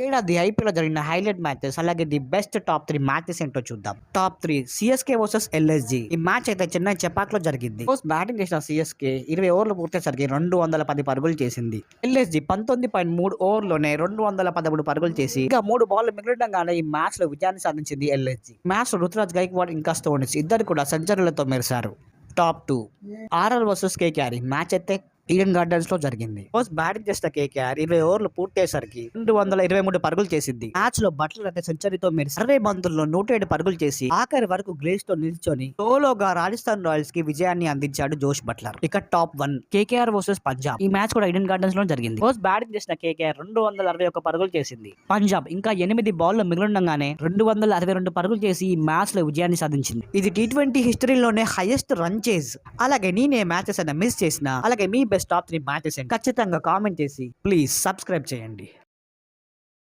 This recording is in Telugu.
ఏడాది ఐపీఎల్ లో జరిగిన హైలైట్ మ్యాచెస్ అలాగే ది బెస్ట్ టాప్ 3 మ్యాచెస్ ఏంటో చూద్దాం. Top 3 CSK versus LSG. ఈ మ్యాచ్ అయితే చెన్నై చెపాక్ లో జరిగింది. ఫస్ట్ బ్యాటింగ్ చేసిన సిఎస్కే 20 ఓవర్లు పూర్తయ్యేసరికి 210 పరుగులు చేసింది. ఎల్ఎస్జి 19.3 ఓవర్లోనే 213 పరుగులు చేసి ఇంకా 3 బాల్ మిగిలిండగానే ఈ మ్యాచ్ లో విజయాన్ని సాధించింది ఎల్ఎస్జి. మ్యాచ్ లో రుతురాజ్ గైక్వాడ్ ఇంకా స్టోయినిస్ ఇద్దరు కూడా సెంచరీలతో మెరిశారు. Top 2 RR versus KKR. ఈ మ్యాచ్ అయితే ఈడెన్ గార్డెన్స్ లో జరిగింది. ఫస్ట్ బ్యాటింగ్ చేసిన కేకేఆర్ 20 ఓవర్లు పూర్తయ్యేసరికి 223 పరుగులు చేసింది. మ్యాచ్ లో బట్లర్ అయితే సెంచరీతో మెరిసి 60 బంతుల్లో 107 పరుగులు చేసి ఆఖరి వరకు గ్లేస్ తో నిల్చొని సోలోగా రాజస్థాన్ రాయల్స్ కి విజయాన్ని అందించాడు జోష్ బట్లర్. ఇక టాప్ 1 కేకేఆర్ వర్సెస్ పంజాబ్. ఈ మ్యాచ్ కూడా ఈడెన్ గార్డెన్స్ లో జరిగింది. ఫస్ట్ బ్యాటింగ్ చేసిన కేకేఆర్ 261 పరుగులు చేసింది. పంజాబ్ ఇంకా 8 బాల్ మిగిలిండగానే 262 పరుగులు చేసి ఈ మ్యాచ్ లో విజయాన్ని సాధించింది. ఇది T20 హిస్టరీలోనే హైయెస్ట్ రన్ చేజ్. అలాగే నేనే మ్యాచెస్ అయినా మిస్ చేసిన అలాగే మీ బెస్ట్ టాప్ 3 మ్యాచెస్ ఖచ్చితంగా కామెంట్ చేసి ప్లీజ్ సబ్స్క్రైబ్ చేయండి.